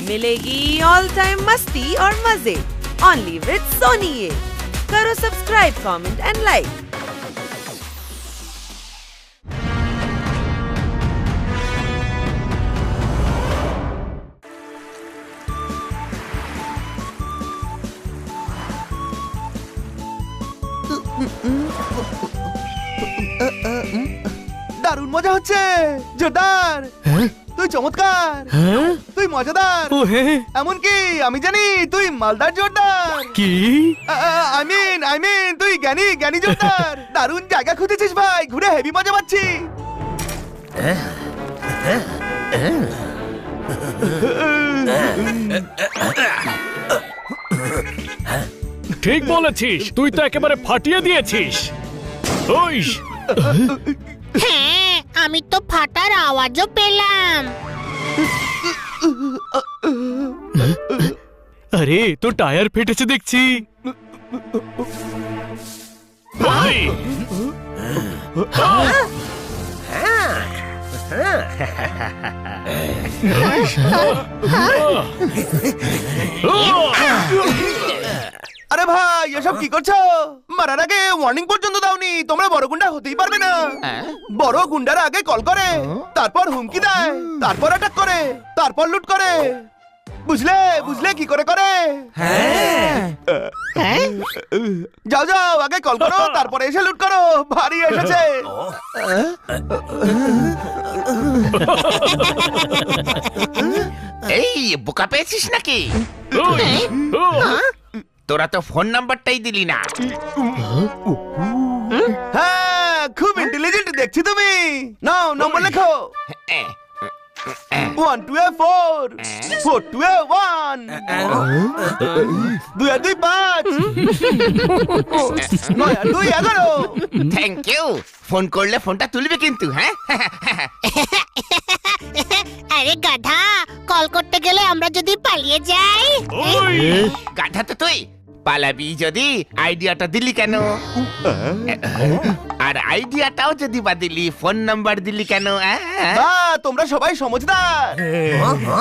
मिलेगी all time मस्ती और मजे ओनली विद सोनी ये। करो सब्सक्राइब, कमेंट एंड लाइक। দারুণ মজা হচ্ছে জোরদার। তুই চমৎকার, তুই মজাদার, এমনকি আমি জানি তুই মালদার জোরদার। কি আই মিন তুই জ্ঞানী জ্ঞানী জোরদার। দারুণ জায়গা খুঁজেছিস ভাই, ঘুরে হেভি মজা পাচ্ছি। ঠিক বলেছিস, তুই তো একেবারে ফাটিয়ে দিয়েছিস। ওই হ্যাঁ, আমি তো ফাটার আওয়াজও পেলাম। আরে তো টায়ার ফেটেছে দেখছি। ওই! আরে ভাই এসব কি করছো? মারার আগে ওয়ার্নিং পর্যন্ত দাওনি। তোমরা বড় গুন্ডা হতেই পারবে না। বড় গুন্ডারা আগে কল করে, তারপর হুমকি দেয়, তারপর অ্যাটাক করে, তারপর লুট করে। বুঝলে বুঝলে কি করে করে? যাও যাও, আগে কল করো, তারপরে এসে লুট করো। ভারী এসেছে। এই বোকা পেয়েছিস নাকি? তোরা তো ফোন নাম্বারটাই দিলি না। হ্যাঁ, খুব ইন্টেলিজেন্ট দেখছি তুমি। নাও নম্বর লেখো। 1 2 4 4 2 1 2 2 5 9 2 11। Thank you. ফোন করলে ফোনটা তুলবে কিন্তু। হ্যাঁ, আরে গাধা, কল করতে গেলে আমরা যদি পালিয়ে যাই? গাধা তো তুই। পালাবি যদি, আইডিয়াটা দিলি কেন? আর আইডিয়াটাও যদি বা দিলি, ফোন নাম্বার দিলি কেন? তোমরা সবাই সমঝদার,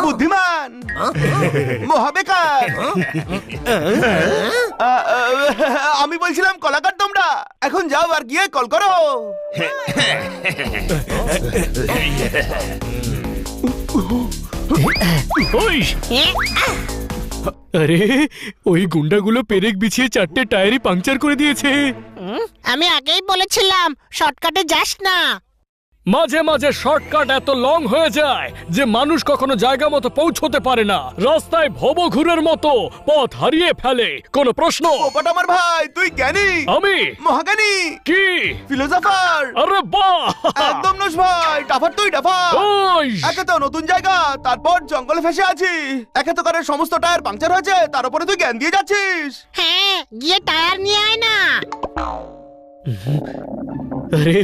বুদ্ধিমান, মহাবেকার। আমি বলছিলাম কলাকার তোমরা। এখন যাও আর গিয়ে কল করো। আরে ওই গুন্ডাগুলো পেরেক বিছিয়ে 4টে টায়ারই পাংচার করে দিয়েছে। আমি আগেই বলেছিলাম শর্টকাটে যাস না। মাঝে মাঝে শর্টকাট এত লং হয়ে যায় যে মানুষ কখনো জায়গা মতো পৌঁছতে পারে না। রাস্তায় ভবঘুরের মতো পথ হারিয়ে ফেলে। কোনো প্রশ্ন? ওপট আমার ভাই, তুই জ্ঞানী। আমি মহাজ্ঞানী। কি ফিলোসোফার? আরে বাহ, একদম নস ভাই, ডাফার তুই ডাফার। ওই একে তো নতুন জায়গা, তারপর জঙ্গলে ফেসে আছি। একে তো করে সমস্ত টায়ার পাংচার হয়েছে, তার উপরে তুই জ্ঞান দিয়ে যাচ্ছিস। হ্যাঁ, গিয়ে টায়ার নিয়ে আয় না। আরে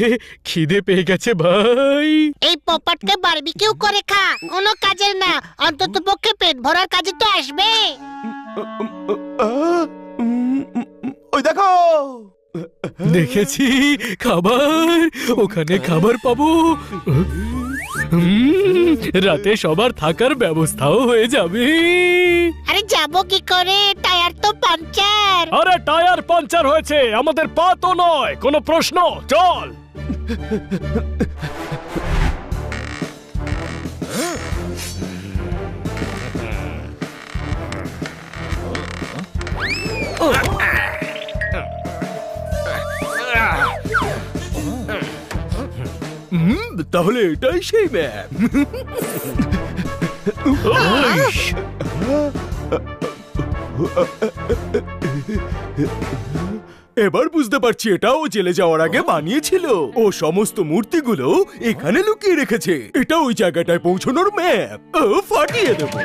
খিদে পেয়ে গেছে ভাই। এই পপাটকে বারবিকিউ করে খা, কোনো কাজের না। অন্তত পক্ষে পেট ভরার কাজে তো আসবে। ওই দেখো। দেখেছি খাবার, ওখানে খাবার পাবো। রাতে সবার থাকার ব্যবস্থাও হয়ে যাবে। আরে যাবো কি করে? টায়ার তো পাংচার। আরে টায়ার পাংচার হয়েছে, আমাদের পা তো নয়। কোনো প্রশ্ন? চল। তাহলে এটাই সেই ম্যাপ। এবার বুঝতে পারছি, এটাও জেলে যাওয়ার আগে বানিয়েছিল। ও সমস্ত মূর্তিগুলো এখানে লুকিয়ে রেখেছে। এটা ওই জায়গাটায় পৌঁছানোর ম্যাপ। ফাটিয়ে দেবো।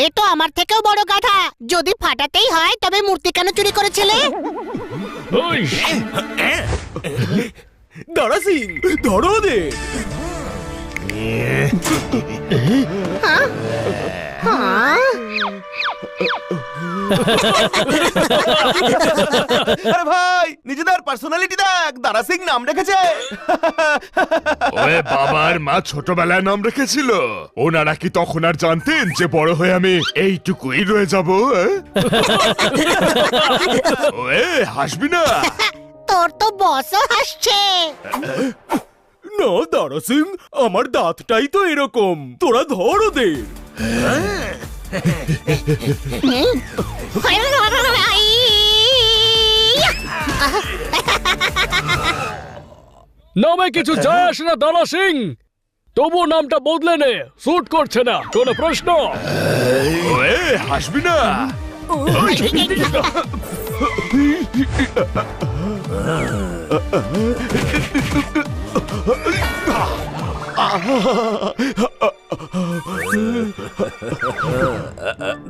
এ তো আমার থেকেও বড় গাধা। যদি ফাটাতেই হয় তবে মূর্তি কেন চুরি করেছিলে? দাঁড়া সিং, ধরো ওদের। আরে ভাই নিজেদের পার্সোনালিটি দেখ, দারা সিং নাম রেখেছে। ওরে বাবার মা ছোটবেলায় নাম রেখেছিল, ওনারা কি তখন আর জানতেন যে বড় হয়ে আমি এইটুকুই রয়ে যাব? ওয়ে হাসবি না। তোর তো বসও হাসছে। না দারা সিং, আমার দাঁতটাই তো এরকম, তোরা ধর ওদের। নামে কিছু যায় আসে না দারা সিং, তবু নামটা বদলে নে, স্যুট করছে না। কোনো প্রশ্ন? ওয়ে হাসবি না।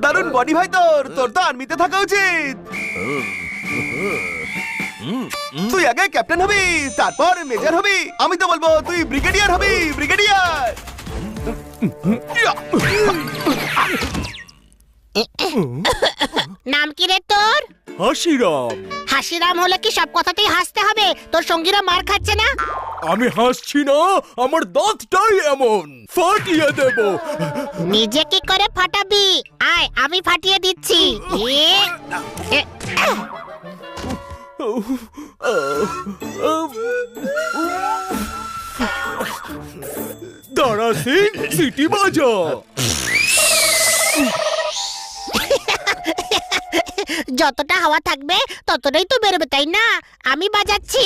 দারুণ বডি ভাই তোর, তোর তো আর্মিতে থাকা উচিত। তুই আগে ক্যাপ্টেন হবি, তারপর মেজর হবি। আমি তো বলবো তুই ব্রিগেডিয়ার হবি, ব্রিগেডিয়ার। নাম কি রে তোর? হাসিরাম। হাসিরাম হলে কি সব কথাতেই হাসতে হবে? তোর সঙ্গীরা মার খাচ্ছে না? আমি হাসছি না, আমার দাঁতটাই এমন, ফাটিয়ে দেব। নিজে কি করে ফাটাবি? আয় আমি ফাটিয়ে দিচ্ছি। দারা সিং সিটি বাজা। যতটা হাওয়া থাকবে ততটাই তো বেরোবে, তাই না? আমি বাজাচ্ছি।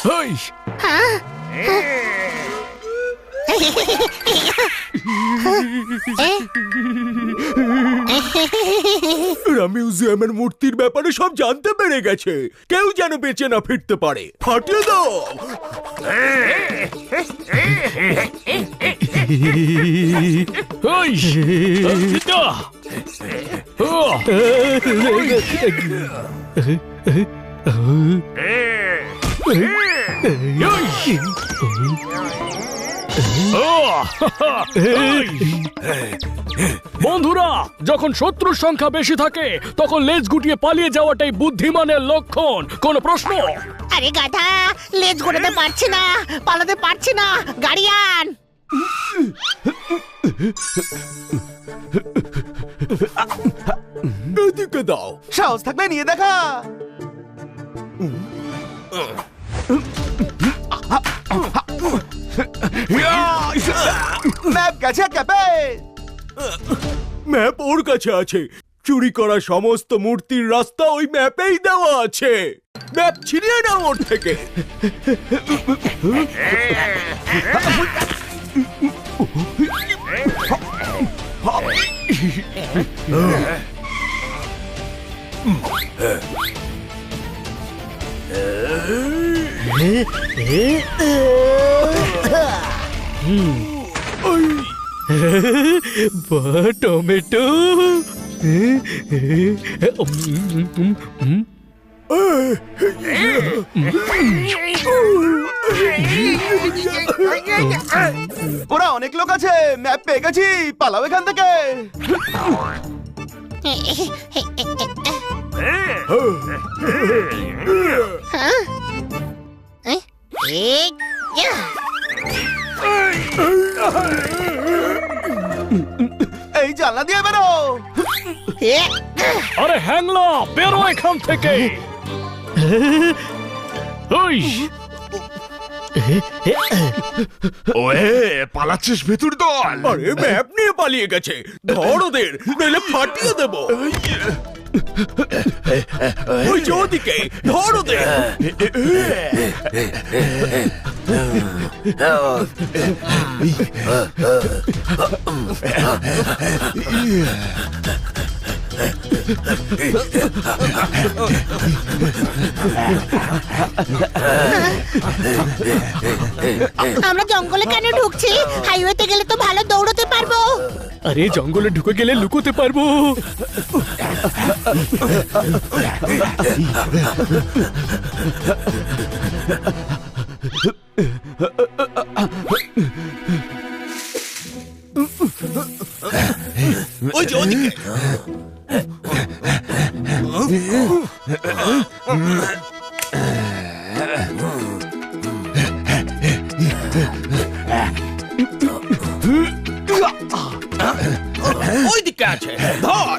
হেই, এরা মিউজিয়ামের মূর্তির ব্যাপারে সব জানতে পেরে গেছে, কেউ যেন বেঁচে না ফিরতে পারে। ফাটিয়ে দাও। হেই, এটা। বন্ধুরা, যখন শত্রুর সংখ্যা বেশি থাকে তখন লেজ গুটিয়ে পালিয়ে যাওয়াটাই বুদ্ধিমানের লক্ষণ। কোন প্রশ্ন? আরে গাধা, লেজ ঘোরাতে পারছি না, পালাতে পারছি না, গাড়ি আন। এদিকে দাও। সাহস থাকলে নিয়ে দেখা। ম্যাপ গেছে ক্যাপে। ম্যাপ ওর কাছে আছে, চুরি করা সমস্ত মূর্তির রাস্তা ওই ম্যাপেই দেওয়া আছে। ম্যাপ ছিনিয়ে নাও ওর থেকে। টমেটো। ওরা অনেক লোক আছে, ম্যাপ পেয়ে গেছি, পালাও এখান থেকে। এই জানলা দিয়ে বেরো। আরে হ্যাংলা, বেরো এখান থেকে। ওয়ে পালাচ্ছিস ভেতর দল। আরে ম্যাপ নিয়ে পালিয়ে গেছে, ধর ওদের, নইলে ফাটিয়ে দেব। ওই যে ওদিকে, ধর ওদের। আমরা জঙ্গলে কেন ঢুকছি? হাইওয়েতে গেলে তো ভালো দৌড়তে পারবো। আরে জঙ্গলে ঢুকে গেলে লুকোতে পারবো। ওই যে ওদিকে। ওইদিকে আছে, ধর।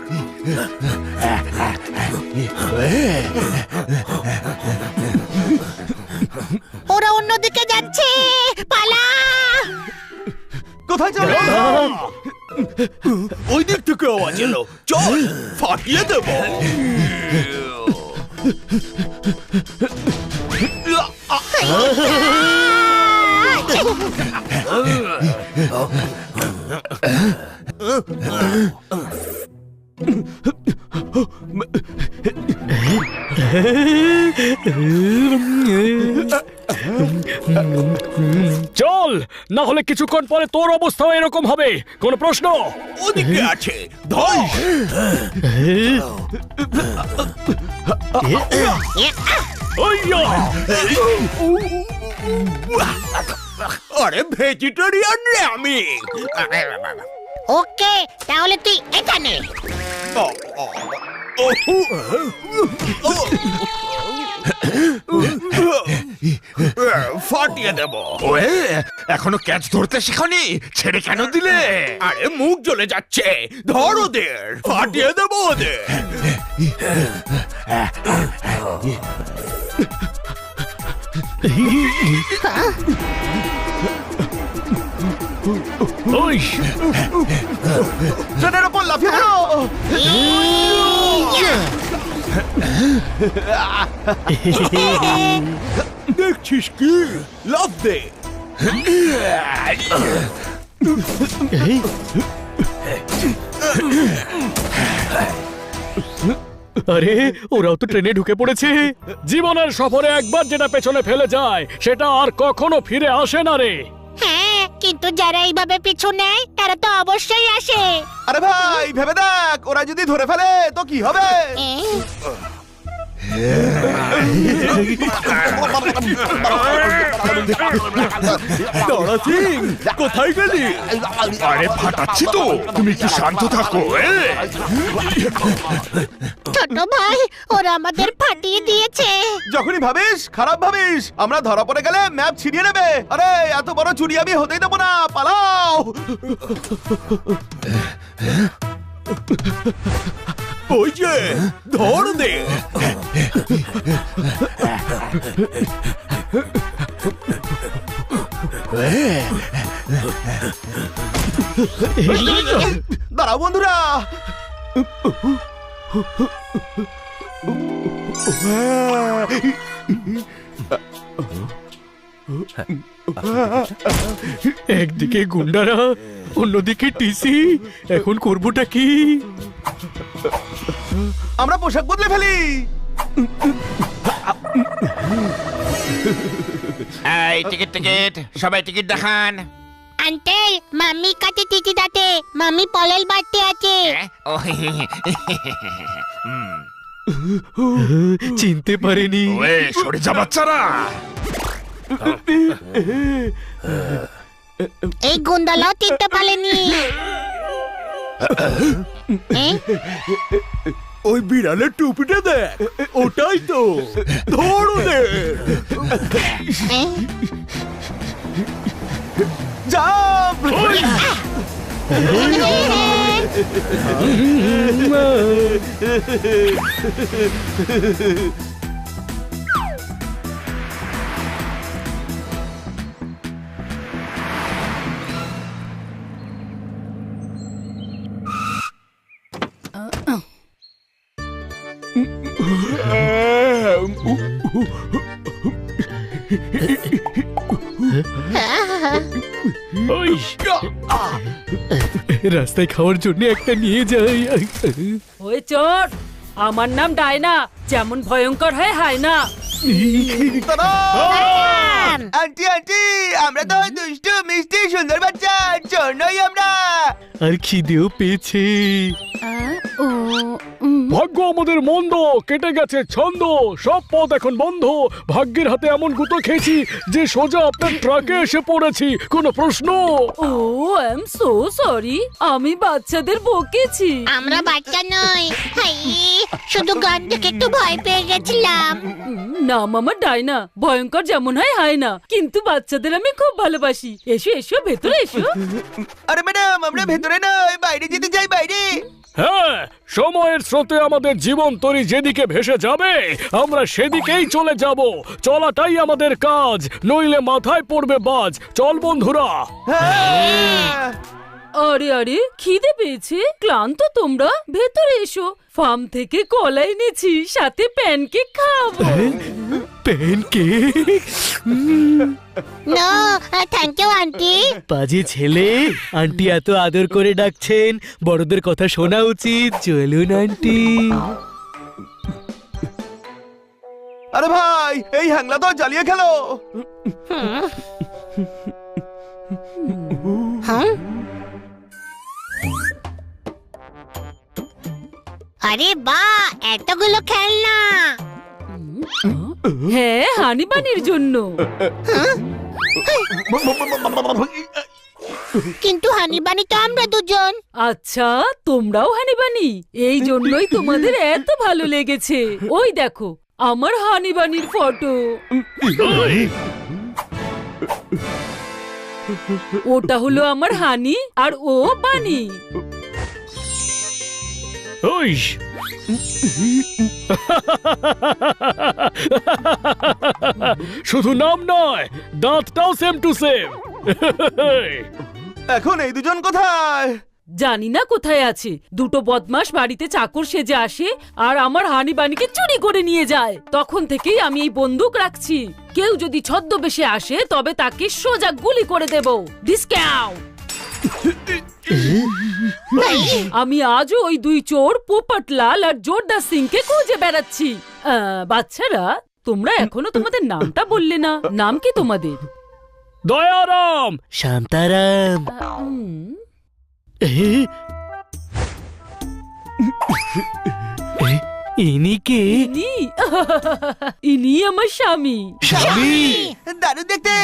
ওরা অন্যদিকে যাচ্ছে, পালা। কোথায় চলে? ওই দিক থেকে আওয়াজ এলো, চল ফাটিয়ে দেব। চল, না হলে কিছুক্ষণ পরে তোর অবস্থাও এরকম হবে। কোন প্রশ্ন? ওদিকে আছে, ধর। ওইয়া! আরে ভেজিটেরিয়ান রে আমি। ওকে, তাহলে তুই এখানে। ফাটিয়ে দেব। ওয়ে, এখনো ক্যাচ ধরতে শিখনি, ছেড়ে কেন দিলে? আরে মুখ জ্বলে যাচ্ছে, ধর ওদের, ফাটিয়ে দেব ওদের। ওই! ট্রেনের ওপর লাফিয়ে পড়ো। দেখছিস কি, লাফ দে। আরে, ওরাও তো ট্রেনে ঢুকে পড়েছে। জীবনের সফরে একবার যেটা পেছনে ফেলে যায় সেটা আর কখনো ফিরে আসে না রে। হ্যাঁ, কিন্তু যারা এইভাবে পিছু নেয় তারা তো অবশ্যই আসে। আরে ভাই, ভেবে দেখ, ওরা যদি ধরে ফেলে তো কি হবে? দাঁড়া সিং, কোথায় গেলি? আরে ফাটাচ্ছি তো, তুমি একটু শান্ত থাকো। ছোট ভাই, ওরা আমাদের ফাটিয়ে দিয়েছে। যখনই ভাবিস খারাপ ভাবিস, আমরা ধরা পড়ে গেলে ম্যাপ ছিনিয়ে নেবে। আরে এত বড় চুরি আমি হতেই দেবো না, পালাও। ওই যে, ধর দে। দাঁড়াও বন্ধুরা। একদিকে গুন্ডারা, অন্যদিকে টিসি। এখন করবোটা কি? আমরা পোশাক বদলে ফেলি। এই টিকিট টিকিট, সবাই টিকিট দেখান। আন্টেল, মাম্মি কাছে টিকিট আছে, মাম্মি পলেল বাড়তে আছে। ও, চিনতে পারেনি। ওয়ে, সরে যা বাচ্চারা। এই গুন্ডালাও চিনতে পারেনি। ওই বিড়ালের টুপিটা দেখ, ওটাই তো, ধর ওদের। জাম্প! ওই! রাস্তায় খাওয়ার জন্য একটা নিয়ে যাই। ওই চোর, আমার নাম ডায়না, যেমন ভয়ঙ্কর হয় হায়না। আন্টি আন্টি, আমরা তো দুষ্টু মিষ্টি সুন্দর বাচ্চা, চোর নই আমরা। আর খিদেও পেয়েছে। ভাগ্য আমাদের মন্দ, কেটে গেছে ছন্দ, সব পথ এখন বন্ধ। ভাগ্যের হাতে এমন গুতো খেয়েছি যে সোজা আপনার ট্রাকে এসে পড়েছি। কোনো প্রশ্ন? ও আই এম সো সরি, আমি বাচ্চাদের বকেছি। আমরা বাচ্চা নই। হাই, শুধু গান দেখে একটু ভয় পেয়ে গেছিলাম। নাম আমার ডায়না, ভয়ঙ্কর যেমন হয় না, কিন্তু বাচ্চাদের আমি খুব ভালোবাসি। এসো এসো, ভেতরে এসো। আরে ম্যাডাম, আমরা ভেতরে নয়, বাইরে যেতে চাই, বাইরে। হ্যাঁ, সময়ের স্রোতে আমাদের জীবন তরি যেদিকে ভেসে যাবে আমরা সেদিকেই চলে যাব। চলাটাই আমাদের কাজ, নইলে মাথায় পড়বে বাজ। চল বন্ধুরা। হ্যাঁ। আরে আরে, খিদে পেয়েছে? ক্লান্ত তোমরা? ভেতরে এসো, ফার্ম থেকে কলা এনেছি, সাথে প্যানকেক খাওয়াবো। Pancake? No, thank you aunty. পাজি ছেলে, আন্টি এত আদর করে ডাকছেন, বড়দের কথা শোনা উচিত। চলুন আন্টি। আরে ভাই, এই হ্যাংলা তো জ্বালিয়ে খেলো। হ্যাঁ, আরে বাহ, এতগুলো খেলনা। হ্যাঁ, হানি বানির জন্য। কিন্তু হানি বানি তো আমরা দুজন। আচ্ছা, তোমরাও হানি বানি? এই জন্যই তোমাদের এত ভালো লেগেছে। ওই দেখো আমার হানি বানির ফটো। ওটা হলো আমার হানি আর ও বানি। ওই শুধু নাম নয়, দাঁতটাও সেম টু সেম। এখন এই দুজন কোথায়? জানি না কোথায় আছে। দুটো বদমাস বাড়িতে চাকর সেজে আসে আর আমার হানি বানিকে চুরি করে নিয়ে যায়। তখন থেকেই আমি এই বন্দুক রাখছি। কেউ যদি ছদ্মবেশে আসে তবে তাকে সোজা গুলি করে দেব। ডিসকাউ। আমি আজও ওই দুই চোর পোপটলাল আর জোরদার সিংকে খুঁজে বেড়াচ্ছি। বাচ্চারা, তোমরা এখনো তোমাদের নামটা বললে না। নাম কি তোমাদের? দয়ারাম, শান্তারাম। ইনি কে? ইনি আমার স্বামী। স্বামী? দারুণ দেখতে।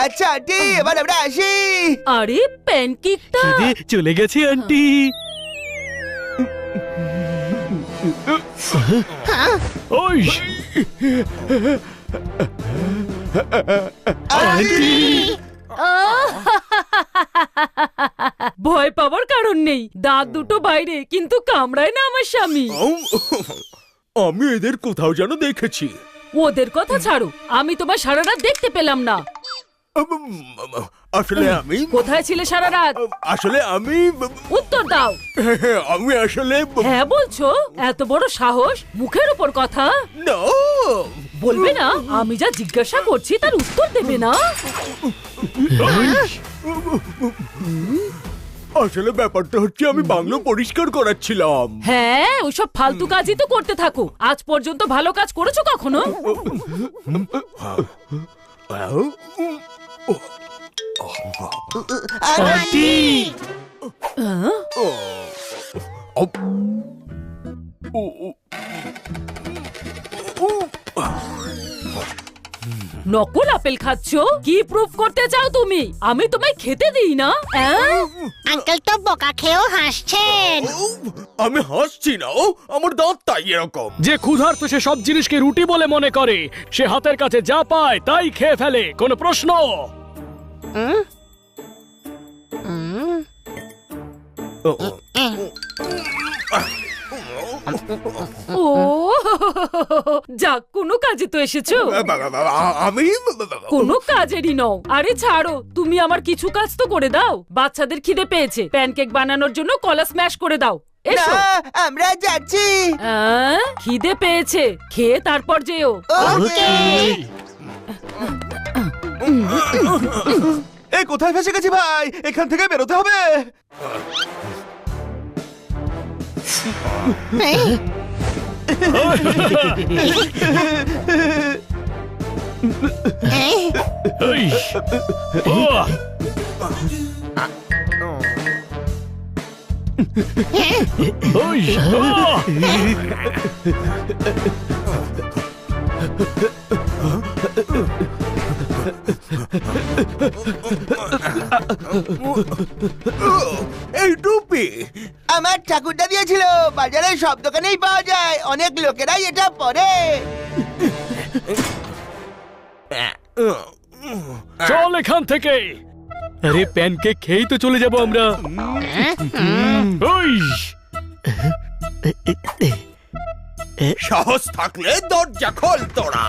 আচ্ছা আন্টি, এবার আমরা আসি। আরে, প্যানকেকটা খিদে চলে গেছে আন্টি। ওই ভয় পাওয়ার কারণ নেই। দাঁত দুটো বাইরে, কিন্তু কামড়ায় না আমার স্বামী। আমি এদের কোথাও যেন দেখেছি। ওদের কথা ছাড়ো, আমি তোমার সারা রাত দেখতে পেলাম না। আসলে আমি কোথায় ছিলে সারা রাত? আসলে আমি উত্তর দাও। আমি আসলে হ্যাঁ বলছো? এত বড় সাহস, মুখের উপর কথা না। বলবে না? আমি যা জিজ্ঞাসা করছি তার উত্তর দেবে না? আসলে ব্যাপারটা হচ্ছে আমি বাংলো পরিষ্কার করাচ্ছিলাম। হ্যাঁ, ওইসব ফালতু কাজই তো করতে থাকো। আজ পর্যন্ত ভালো কাজ করেছো কখনো? আন্টি, নকল আপেল খাচ্ছো? কি প্রুফ করতে চাও তুমি? আমি তোমায় খেতে দিই না? আঙ্কেল তো বোকা খেয়েও হাসছেন। আমি হাসছি না, আমার দাঁত তাই এরকম। যে ক্ষুধার্ত সে সব জিনিসকে রুটি বলে মনে করে। সে হাতের কাছে যা পায় তাই খেয়ে ফেলে। কোনো প্রশ্ন? ও যাক, কোনো কাজে তো এসেছো। আমি কোনো কাজেরই নও। আরে ছাড়ো, তুমি আমার কিছু কাজ তো করে দাও। বাচ্চাদের খিদে পেয়েছে, প্যানকেক বানানোর জন্য কলা স্ম্যাশ করে দাও। এসো। না, আমরা যাচ্ছি। খিদে পেয়েছে, খেয়ে তারপর যেও। ওকে। এই কোথায় ফেসে গেছি ভাই? এখান থেকে বেরোতে হবে। এই, ও, ওই, আহ! এই টুপি আমার ঠাকুরদা দিয়েছিল, বাজারে সব দোকানেই পাওয়া যায়, অনেক লোকেরাই এটা পরে। চল এখান থেকে। আরে প্যানকেক খেয়েই তো চলে যাব আমরা। ওই, সাহস থাকলে দরজা খোল তোরা।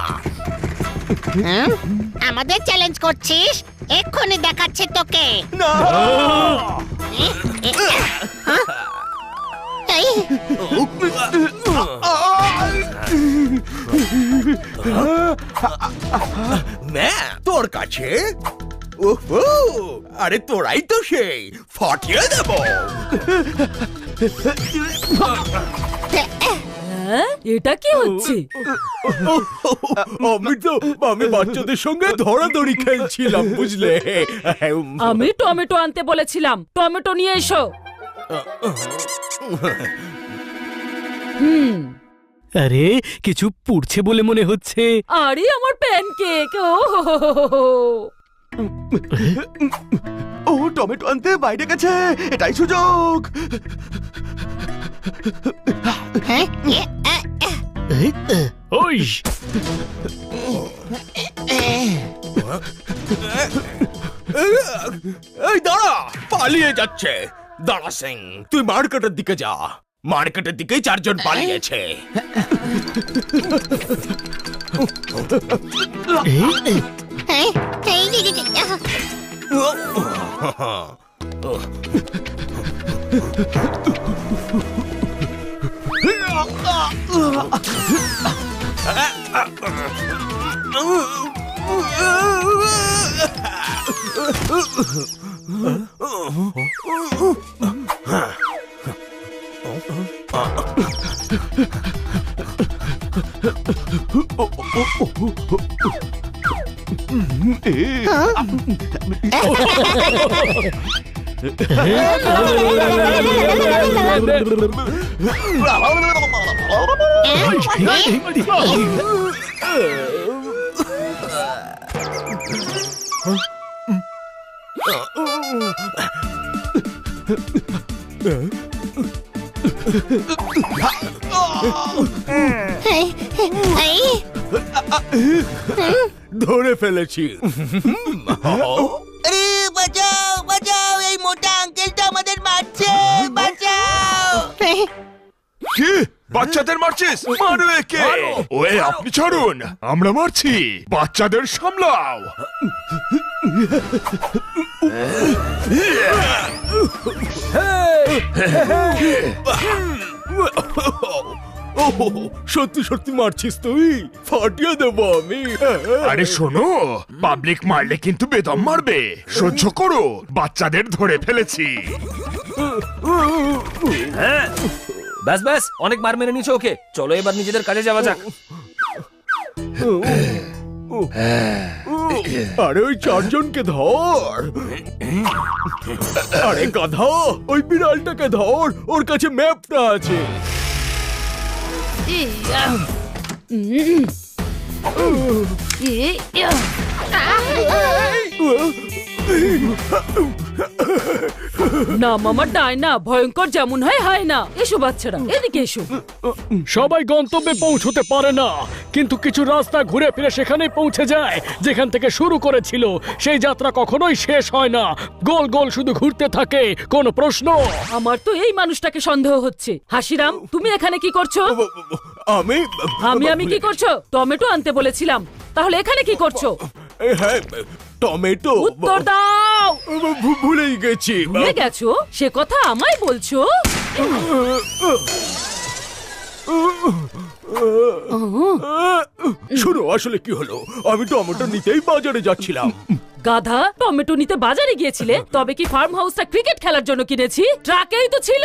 আমাদের চ্যালেঞ্জ করছিস? এক্ষুনি দেখাচ্ছে তোকে। না, এই, তোর কাছে? ওহো, আরে তোরাই তো সেই, ফাটিয়ে দেব। হ্যাঁ? এটা কি হচ্ছে? আমি বাচ্চাদের সঙ্গে ধরাধরি খেলছিলাম, বুঝলে? আমি টমেটো আনতে বলেছিলাম, টমেটো নিয়ে এসো। আরে কিছু পুড়ছে বলে মনে হচ্ছে। আরে আমার প্যানকেক! ও টমেটো আনতে বাইরে গেছে, এটাই সুযোগ। ওই, এই দাঁড়া, পালিয়ে যাচ্ছে। দাঁড়া সিং, তুই মার্কেটের দিকে যা। মার্কেটের দিকে চারজন পালিয়েছে। ধরে ফেলেছি। আরে বাঁচাও, বাঁচাও, এই মোটা আঙ্কেলটা আমাদের মারছে, বাঁচাও। কি বাচ্চাদের মারছিস? মারো একে। ওয়ে আপনি ছাড়ুন, আমরা মারছি। বাচ্চাদের সামলাও। সত্যি সত্যি মারছিস তুই? ফাটিয়ে দেবো আমি। আরে শোনো, পাবলিক মারলে কিন্তু বেদম মারবে। সহ্য করো, বাচ্চাদের ধরে ফেলেছি। ব্যাস ব্যাস, অনেক মার মেরে নিয়েছো ওকে। চলো এবার নিজেদের কাজে যাওয়া যাক। আরে ওই চারজনকে ধর। আরে গাধা, ওই বিড়ালটাকে ধর, ওর কাছে ম্যাপটা আছে। না মামা, ডায়না ভয়ঙ্কর যেমন হয় না। এসো বাচ্চারা, এদিকে এসো। সবাই গন্তব্যে পৌঁছতে পারে না, কিন্তু কিছু রাস্তা ঘুরে ফিরে সেখানেই পৌঁছে যায় যেখান থেকে শুরু করেছিল। সেই যাত্রা কখনোই শেষ হয় না, গোল গোল শুধু ঘুরতে থাকে। কোনো প্রশ্ন? আমার তো এই মানুষটাকে সন্দেহ হচ্ছে। হাসিরাম, তুমি এখানে কি করছো? আমি আমি কি করছো? টমেটো আনতে বলেছিলাম, তাহলে এখানে কি করছো? হ্যাঁ, টমেটো। উত্তর দাও। ভুলেই গেছি। ভুলে গেছো? সে কথা আমায় বলছো? শোনো, আসলে কি হলো, আমি টমেটো নিতেই বাজারে যাচ্ছিলাম। গাধা, টমেটো নিতে বাজারে গিয়েছিলে? তবে কি ফার্ম হাউসটা ক্রিকেট খেলার জন্য কিনেছি? ট্রাকেই তো ছিল।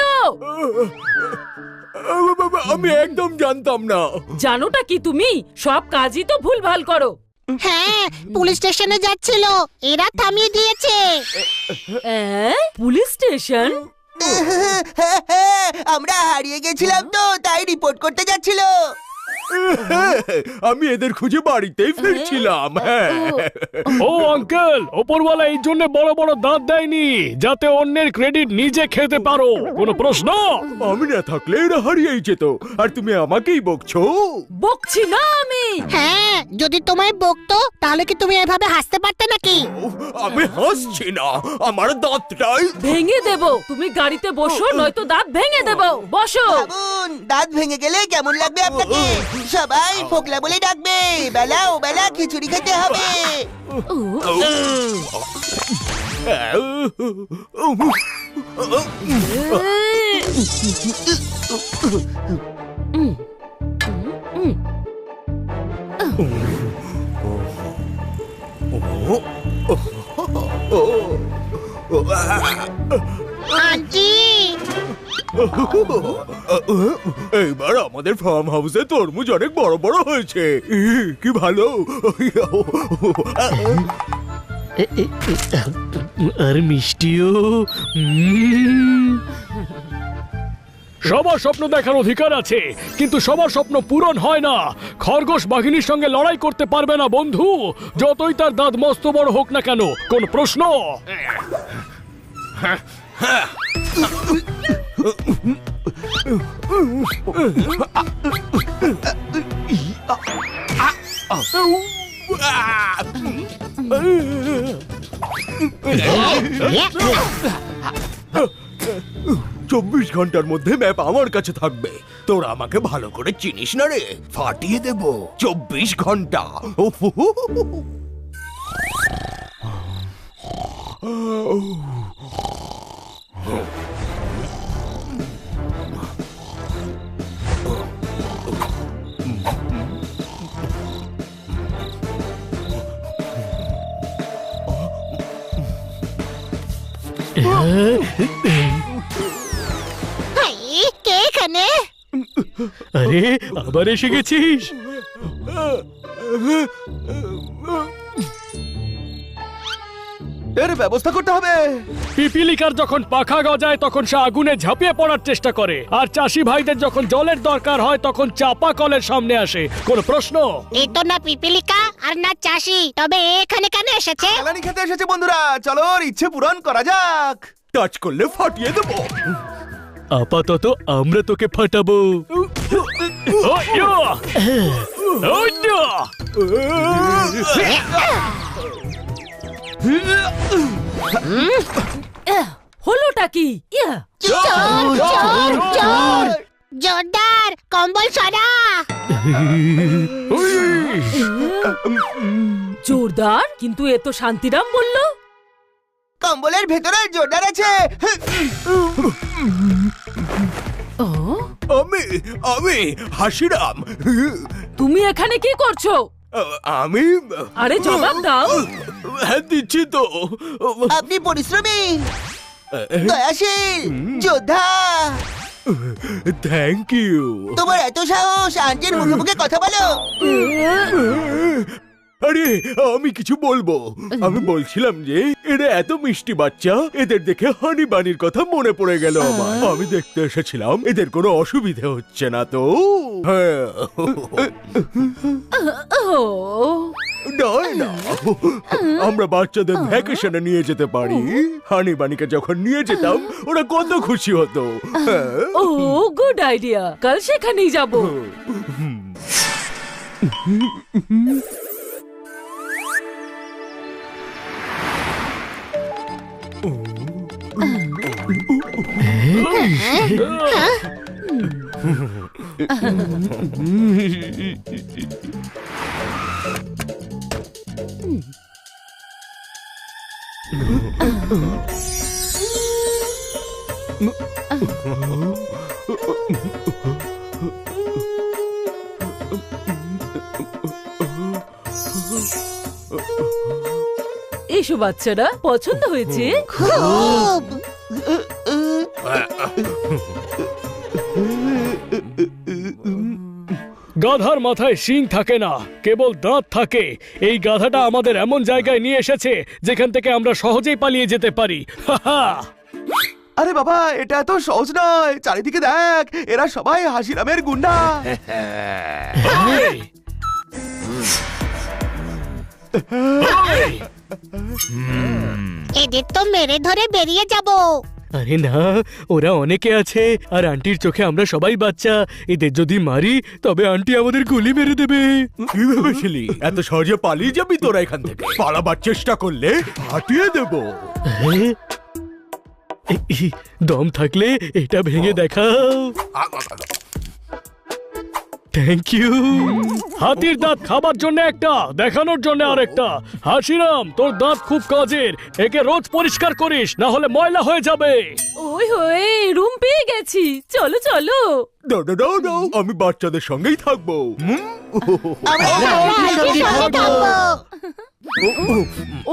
আমি একদম জানতাম না। জানোটা কি তুমি? সব কাজই তো ভুলভাল করো। হ্যাঁ, পুলিশ স্টেশনে যাচ্ছিল, এরা থামিয়ে দিয়েছে। Police station? আমরা হারিয়ে গেছিলাম তো, তাই রিপোর্ট করতে যাচ্ছিল। আমি এদের খুঁজে বাড়িতেই ফিরছিলাম। হ্যাঁ। ও আঙ্কেল, ওপরওয়ালা এই জন্য বড় বড় দাঁত দেয়নি যাতে অন্যের ক্রেডিট নিজে খেতে পারো। কোনো প্রশ্ন? আমি না থাকলে এরা হারিয়েই যেত, আর তুমি আমাকেই বকছো। বকছি না আমি। হ্যাঁ, যদি তোমায় বকতো তাহলে কি তুমি এভাবে হাসতে পারতে নাকি? আমি হাসছি না, আমার দাঁতটাই ভেঙে দেব। তুমি গাড়িতে বসো, নয়তো দাঁত ভেঙে দেব। বসো। বাবুন, দাঁত ভেঙে গেলে কেমন লাগবে আপনাকে? সবাই ফোকলা বলে ডাকবে। বেলা ও বেলা খিচুড়ি খেতে হবে। আন্টি, এইবার আমাদের ফার্ম হাউসে তরমুজ অনেক বড় বড় হয়েছে। কি ভালো। আর মিষ্টিও। সবার স্বপ্ন দেখার অধিকার আছে, কিন্তু সবার স্বপ্ন পূরণ হয় না। খরগোশ বাঘিনীর সঙ্গে লড়াই করতে পারবে না বন্ধু, যতই তার দাঁত মস্ত বড় হোক না কেন। কোন প্রশ্ন? চব্বিশ ঘন্টার মধ্যে ম্যাপ আমার কাছে থাকবে। তোরা আমাকে ভালো করে চিনিস না রে, ফাটিয়ে দেব 24 ঘন্টা। কে এখানে? আরে, আবার এসে গেছিস? এর ব্যবস্থা করতে হবে। পিপিলিকার যখন পাখা গজায় তখন সে আগুনে ঝাঁপিয়ে পড়ার চেষ্টা করে, আর চাষি ভাইদের যখন জলের দরকার হয় তখন চাপা কলের সামনে আসে। কোন প্রশ্ন? এ তো না পিপিলিকা আর না চাষি, তবে এখানে কেন এসেছে? জ্বালানি খেতে এসেছে বন্ধুরা, চলো ওর ইচ্ছে পূরণ করা যাক। টাচ করলে ফাটিয়ে দেব। আপাতত আমরা তোকে ফাটাবো। হলোটা কি? জোরদার কম্বল সরা। জোরদার? কিন্তু এ তো শান্তিরাম বলল। কম্বলের ভেতরে জোরদার আছে। আমি হাসিরাম। তুমি এখানে কি করছো? আমি আরে জবাব দাও। হ্যাঁ, দিচ্ছি তো। আপনি পরিশ্রমী, দয়াশীল, যোদ্ধা। Thank you. তোমার এত সাহস, আন্টির মুখে মুখে কথা বলো। আরে, আমি কিছু বলবো। আমি বলছিলাম যে এরা এত মিষ্টি বাচ্চা, এদের দেখে হানি বানির কথা মনে পড়ে গেল আমার। আমি দেখতে এসেছিলাম এদের কোনো অসুবিধে হচ্ছে না তো। হ্যাঁ। না, আমরা বাচ্চাদের ভ্যাকেশনে নিয়ে যেতে পারি। হানি বানিকে যখন নিয়ে যেতাম ওরা কত খুশি হতো। ও, গুড আইডিয়া। কাল সেখানেই যাব। এসো বাচ্চারা, পছন্দ হয়েছে? খুব। গাধার মাথায় শিং থাকে না, কেবল দাঁত থাকে। এই গাধাটা আমাদের এমন জায়গায় নিয়ে এসেছে যেখান থেকে আমরা সহজেই পালিয়ে যেতে পারি। আরে বাবা, এটা এত সহজ নয়। চারিদিকে দেখ, এরা সবাই হাসিরামের গুন্ডা। এদের তো মেরে ধরে বেরিয়ে যাব। আরে না, ওরা অনেকে আছে আর আন্টির চোখে আমরা সবাই বাচ্চা। এদের যদি মারি তবে আন্টি আমাদের গুলি মেরে দেবে। কি ভেবেছিলি এত সহজে পালিয়ে যাবি তোরা এখান থেকে? পালাবার চেষ্টা করলে ফাটিয়ে দেবো। দম থাকলে এটা ভেঙে দেখাও। Thank you. হাতির দাঁত খাবার জন্য একটা, দেখানোর জন্য আরেকটা। হাসিরাম, তোর দাঁত খুব কাজের, একে রোজ পরিষ্কার করিস, না হলে ময়লা হয়ে যাবে। ওই হয়ে রুম পেয়ে গেছি, চলো চলো। দাও, আমি বাচ্চাদের সঙ্গেই থাকবো।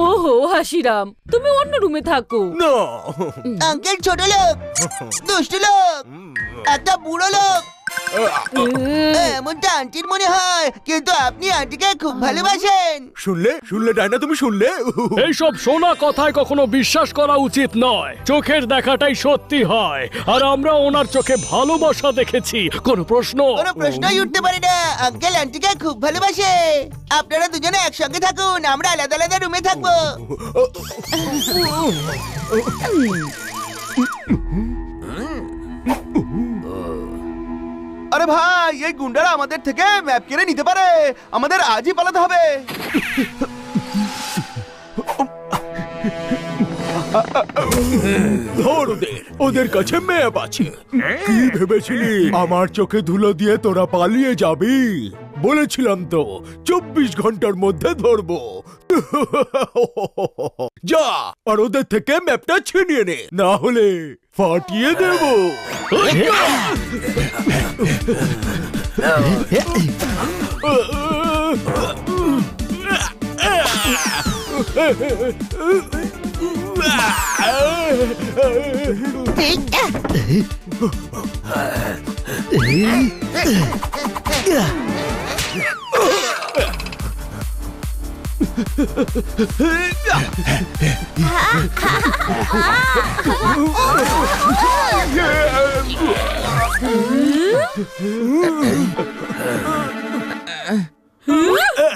ওহো হাসিরাম, তুমি অন্য রুমে থাকো। না, আঙ্কেল ছোট লোক, দুষ্ট লোক, একটা বুড়ো লোক। এমনটা আন্টির মনে হয়, কিন্তু আপনি আন্টিকে খুব ভালোবাসেন। শুনলে ডাইনা, তুমি শুনলে? এইসব শোনা কথায় কখনো বিশ্বাস করা উচিত নয়। চোখের দেখাটাই সত্যি হয়, আর আমরা ওনার চোখে ভালোবাসা দেখেছি। কোনো প্রশ্ন? কোনো প্রশ্নই উঠতে পারে না। আঙ্কেল আন্টিকে খুব ভালোবাসে। আপনারা দুজনে একসঙ্গে থাকুন, আমরা আলাদা আলাদা রুমে থাকবো। আরে ভাই, এই গুন্ডারা আমাদের থেকে ম্যাপ কেড়ে নিতে পারে। আমাদের আজই পালাতে হবে। ধর ওদের কাছে ম্যাপ আছে। কি ভেবেছিলি আমার চোখে ধুলো দিয়ে তোরা পালিয়ে যাবি? বলেছিলাম তো 24 ঘন্টার মধ্যে ধরবো। যা, আর ওদের থেকে ম্যাপটা ছিনিয়ে নে, না হলে ফাটিয়ে দেব।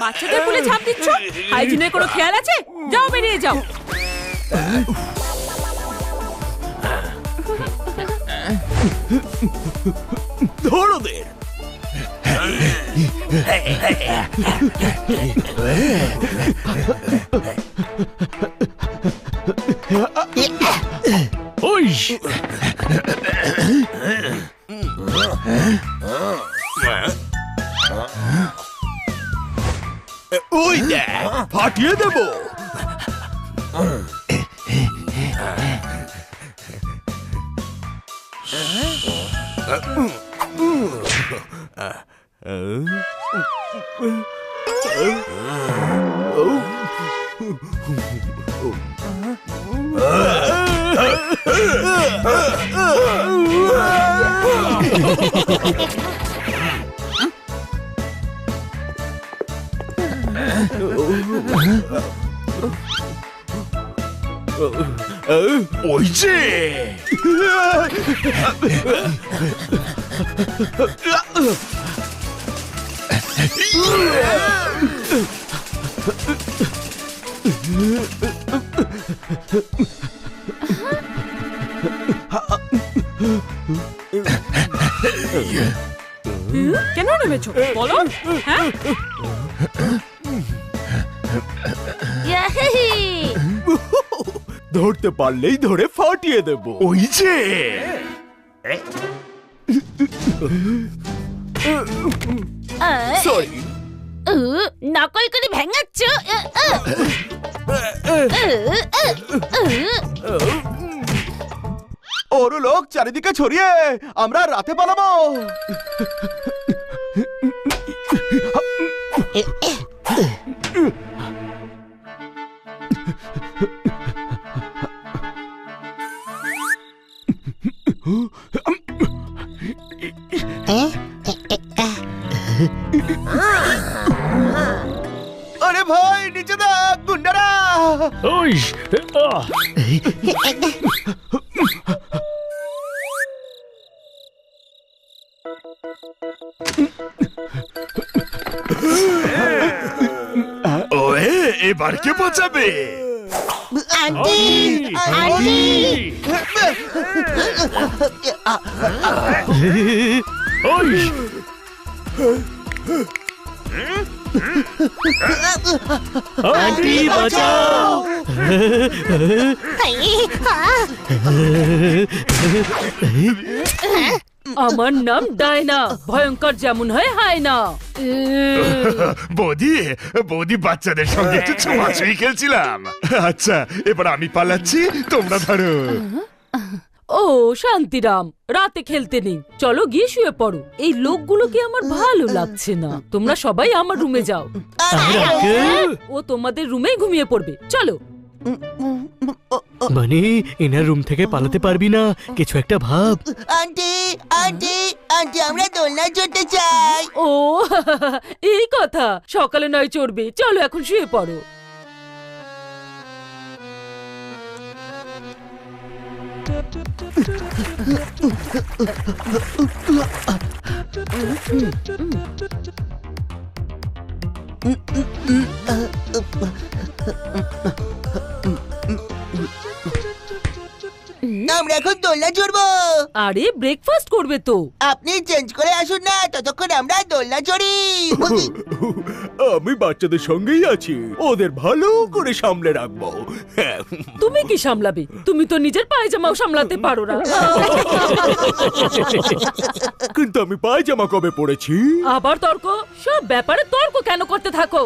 বাচ্চাদের বলে ঝাঁপ দিচ্ছ? হাইজিনের কোনো খেয়াল আছে? যাও, বেরিয়ে যাও। ধর ওদের। ওই ওই দেখ, ফাটিয়ে দেব। ওই যে কেন নেমেছো বলো? হ্যাঁ, ধরতে পারলেই ধরে ফাটিয়ে দেব। ওই যে সরি, নকল করে ভেঙাচ্ছ। ওরও লোক চারিদিকে ছড়িয়ে আমরা রাতে পালাবো। আরে ভাই, নিচে দেখ, গুন্ডারা। ওই ওয়ে এবার কে বাঁচাবে? আন্টি আন্টি ওই আন্টি বাঁচাও! আমার নাম ডায়না, ভয়ঙ্কর যেমন হয় হায় না। বৌদি বৌদি বাচ্চাদের সঙ্গে একটু ছোঁয়াছুঁই খেলছিলাম। আচ্ছা এবার আমি পালাচ্ছি, তোমরা ধরো। ও শান্তিরাম, রাতে খেলতে নেই, চলো গিয়ে শুয়ে পড়ো। এই লোকগুলোকে আমার ভালো লাগছে না। তোমরা সবাই আমার রুমে যাও। ও তোমাদের রুমেই ঘুমিয়ে পড়বে, চলো। মানে এনার রুম থেকে পালাতে পারবি না, কিছু একটা ভাব। আন্টি আন্টি আন্টি আমরা দোলনা চড়তে চাই। ও এই কথা, সকালে নয় চড়বে, চলো এখন শুয়ে পড়ো। আমরা এখন দোলনা চড়বো। আরে ব্রেকফাস্ট করবে তো। আপনি চেঞ্জ করে আসুন না, ততক্ষণ আমরা দোলনা চড়ি। আমি বাচ্চাদের সঙ্গেই আছি, ওদের ভালো করে সামলে রাখবো। তুমি কি সামলাবে? তুমি তো নিজের পায়জামাও সামলাতে পারো না। কিন্তু আমি পায়জামা কবে পড়েছি? আবার তর্ক? সব ব্যাপারে তর্ক কেন করতে থাকো?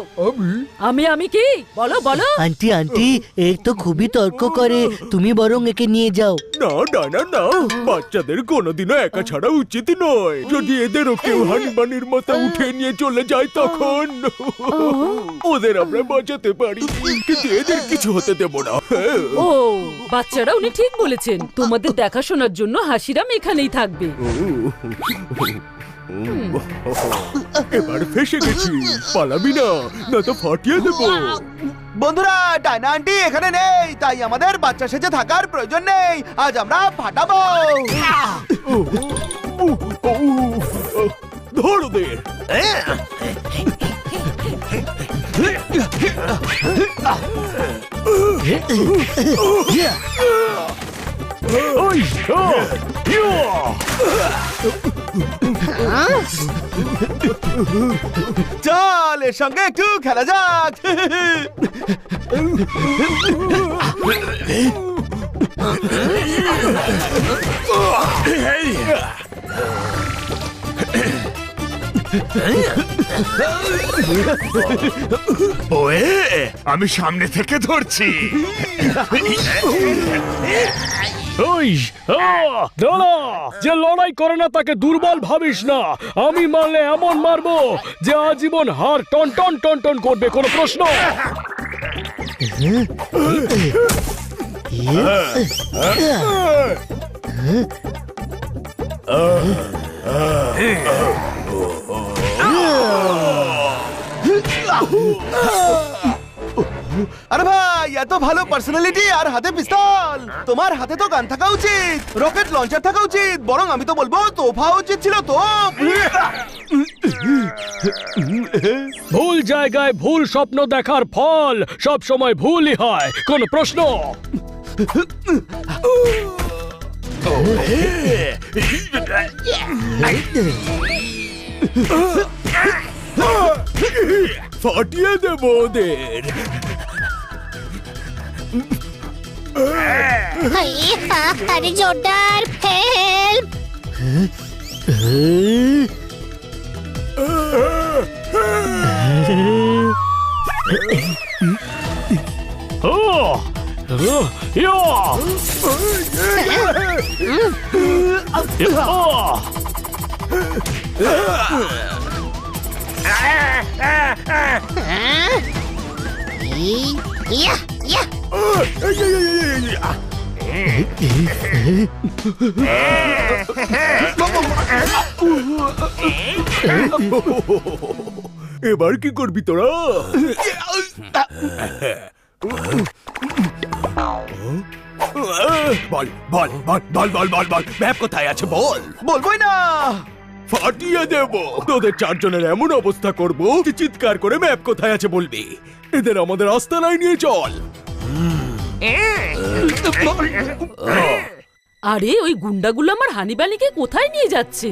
আমি কি বলো বলো। আন্টি আন্টি এ তো খুবই তর্ক করে, তুমি বরং একে নিয়ে যাও। না ডানা না, বাচ্চাদের কোনোদিনও একা ছাড়া উচিত নয়। যদি এদেরও কেউ হানিবানির মতো উঠে নিয়ে চলে যায় তখন ওদের আমরা বাঁচাতে পারি, কিন্তু এদের কিছু হতে দেব না। ও বাচ্চারা, উনি ঠিক বলেছেন। তোমাদের দেখাশোনার জন্য হাসিরাম এখানেই থাকবে। এবার ফেসে গেছি, পালাবি না, না তো ফাটিয়ে দেবো। বন্ধুরা, ডায়না আন্টি এখানে নেই, তাই আমাদের বাচ্চা সেজে থাকার প্রয়োজন নেই। আজ আমরা ফাটাবো। ধরো দের। চল এর সঙ্গে একটু খেলা যাক। ওয়ে আমি সামনে থেকে ধরছি। দাঁড়া, যে লড়াই করে না তাকে দুর্বল ভাবিস না। আমি মারলে এমন মারবো যে আজীবন হাড় টন টন টন টন করবে, কোনো প্রশ্ন? আরে ভাই, এত ভালো পার্সোনালিটি আর হাতে পিস্তল! তোমার হাতে তো গান থাকা উচিত, রকেট লঞ্চার থাকা উচিত, বরং আমি তো বলবো তোফা উচিত ছিল। তো ভুল জায়গায় ভুল স্বপ্ন দেখার ফল সব সময় ভুলই হয়, কোন প্রশ্ন? ফাটিয়ে দেবো ওদের। আরে জোরদার হেল্প। এবার কি করবি তোরা? বল বল বল বল বল বল বল, ম্যাপ কোথায় আছে বল। বলবোই না। ফাটিয়ে দেব। তোদের চারজনের এমন অবস্থা করব যে চিৎকার করে ম্যাপ কোথায় আছে বলবি। এদের আমাদের আস্তানায় নিয়ে চল। আরে ওই গুন্ডাগুলো আমার হানিবানিকে কোথায় নিয়ে যাচ্ছে?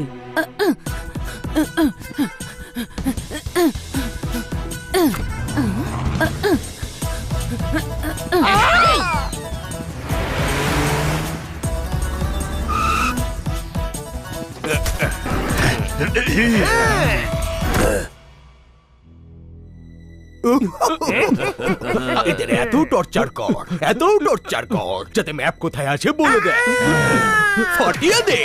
এদের এত টর্চার কর, এত টর্চার কর যাতে ম্যাপ কোথায় আছে বলে দে। ফাটিয়ে দে।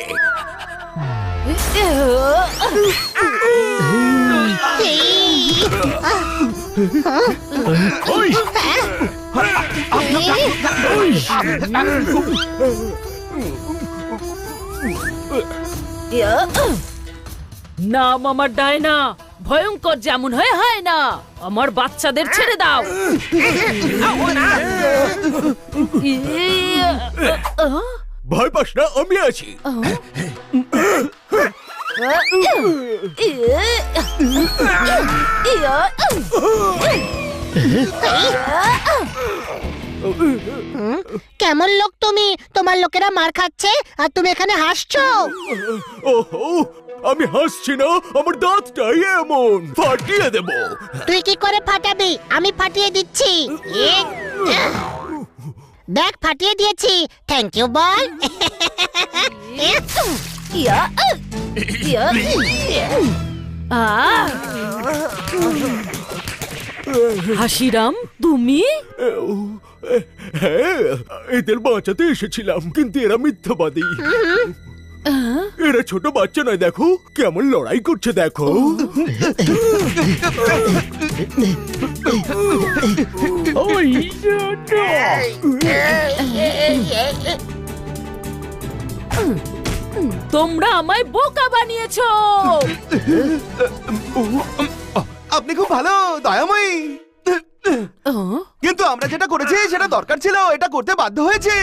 নাম আমার ডায়না, ভয়ঙ্কর যেমন হয় না। আমার বাচ্চাদের ছেড়ে দাও। ভয় পাস না, আমি আছি। কেমন লোক তুমি? তোমার লোকেরা মার খাচ্ছে আর তুমি এখানে হাসছো। ওহো, আমি হাসছি না, আমার দাঁতটাই এমন। ফাটিয়ে দেব। তুই কি করে ফাটাবি? আমি ফাটিয়ে দিচ্ছি। দেখ ফাটিয়ে দিয়েছি। থ্যাংক ইউ বল। হাসিরাম, তুমি? হ্যাঁ, এদের বাঁচাতে এসেছিলাম, কিন্তু এরা মিথ্যাবাদী। এরা ছোট বাচ্চা নয়, দেখো কেমন লড়াই করছে, দেখো। তোমরা আমায় বোকা বানিয়েছো। আপনি খুব ভালো, দয়াময়ী। কিন্তু আমরা যেটা করেছি সেটা দরকার ছিল, এটা করতে বাধ্য হয়েছি।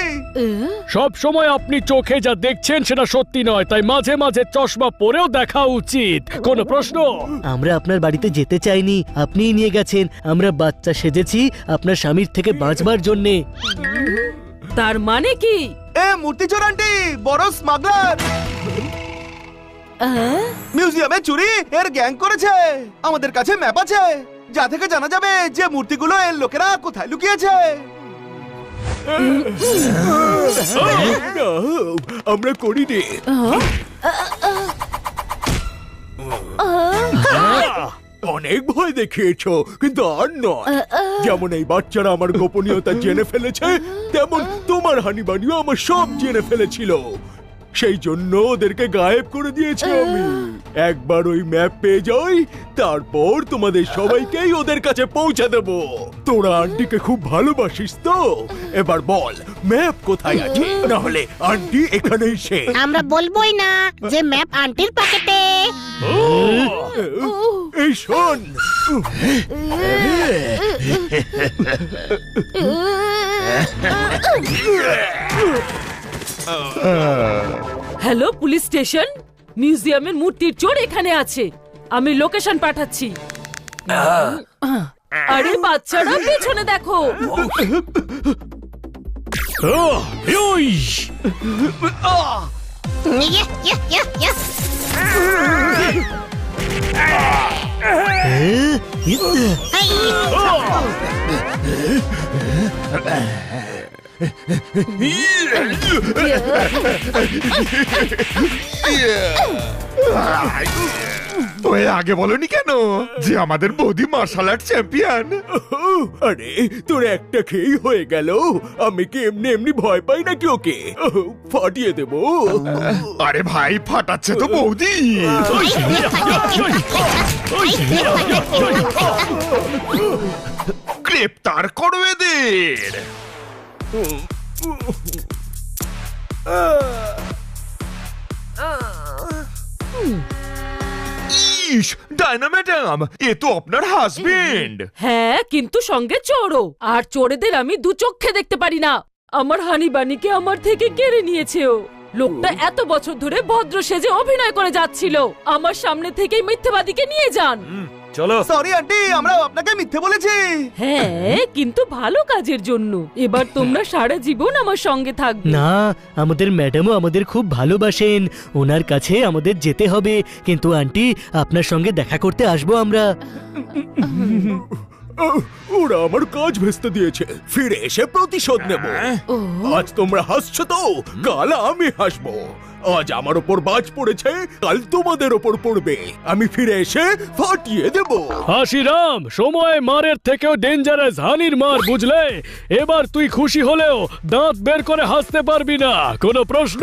সব সময় আপনি চোখে যা দেখছেন সেটা সত্যি নয়, তাই মাঝে মাঝে চশমা পরেও দেখা উচিত। কোনো প্রশ্ন? আমরা আপনার বাড়িতে যেতে চাইনি, আপনিই নিয়ে গেছেন। আমরা বাচ্চা সেজেছি আপনার স্বামীর থেকে বাঁচবার জন্যে। তার মানে কি? এ মূর্তি চোর আন্টি বড় স্মাগলার। মিউজিয়ামে চুরি এর গ্যাং করেছে। আমাদের কাছে ম্যাপ আছে, যা থেকে জানা যাবে যে মূর্তিগুলো এর লোকেরা কোথায় লুকিয়েছে। আমরা করিনি। অনেক ভয় দেখিয়েছো, কিন্তু আর নয়। যেমন এই বাচ্চারা আমার গোপনীয়তা জেনে ফেলেছে, তেমন তোমার হানিবানিও আমার সব জেনে ফেলেছিল। সেই জন্য ওদেরকে গায়েব করে দিয়েছি আমি। একবার ওই ম্যাপ পেয়ে যাই, তারপর তোমাদের সবাইকেই ওদের কাছে পৌঁছে দেব। তোরা আন্টিকে খুব ভালোবাসিস তো? এবার বল ম্যাপ কোথায় আছে, না হলে আন্টি এখানেই শেষ। আমরা বলবোই না যে ম্যাপ আন্টির পকেটে। এই শোন, হ্যালো পুলিশ স্টেশন, মিউজিয়ামের মূর্তির চোর এখানে আছে। আমি লোকেশন পাঠাচ্ছি। আরে বাচ্চারা পেছনে দেখো। ওই আগে বলনি কেন যে আমাদের বৌদি মার্শাল আর্ট চ্যাম্পিয়ন? আরে তোর একটা খেয়েই হয়ে গেল। আমি কি এমনি এমনি ভয় পাই নাকি ওকে? ফাটিয়ে দেব। আরে ভাই, ফাটাচ্ছে তো বৌদি। গ্রেপ্তার করো এদের। ইস, ডায়না ম্যাডাম, এ তো আপনার হাজবেন্ড। হ্যাঁ, কিন্তু সঙ্গে চোরও। আর চোরেদের আমি দু চোখে দেখতে পারি না। আমার হানিবানিকে আমার থেকে কেড়ে নিয়েছে ও। লোকটা এত বছর ধরে ভদ্র সেজে অভিনয় করে যাচ্ছিল, আমার সামনে থেকেই মিথ্যেবাদীকে নিয়ে যান। চলো। সরি আন্টি, আমরাও আপনাকে মিথ্যে বলেছি। হ্যাঁ, কিন্তু ভালো কাজের জন্য। এবার তোমরা সারা জীবন আমার সঙ্গে থাকবে। না, আমাদের ম্যাডামও আমাদের খুব ভালোবাসেন, ওনার কাছে আমাদের যেতে হবে। কিন্তু আন্টি, আপনার সঙ্গে দেখা করতে আসবো আমরা। ওরা আমার কাজ ভেস্তে দিয়েছে, ফিরে এসে প্রতিশোধ নেব। আজ তোমরা হাসছো তো, কাল আমি হাসবো। আজ আমার ওপর বাজ পড়েছে, কাল তোমাদের ওপর পড়বে। আমি ফিরে এসে ফাটিয়ে দেব। হাসিরাম, সময় মারের থেকেও ডেঞ্জারাস হানির মার, বুঝলে? এবার তুই খুশি হলেও দাঁত বের করে হাসতে পারবি না। কোনো প্রশ্ন?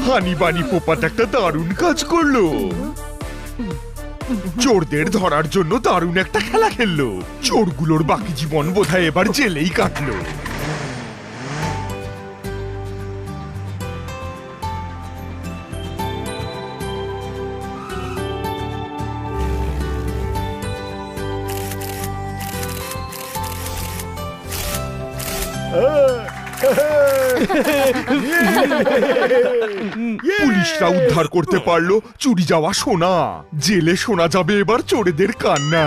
হানি বানি পোপাট একটা দারুণ কাজ করলো। চোরদের ধরার জন্য দারুণ একটা খেলা খেললো। চোরগুলোর বাকি জীবন বোধহয় এবার জেলেই কাটলো। পুলিশরা উদ্ধার করতে পারলো চুরি যাওয়া সোনা। জেলে শোনা যাবে এবার চোরেদের কান্না।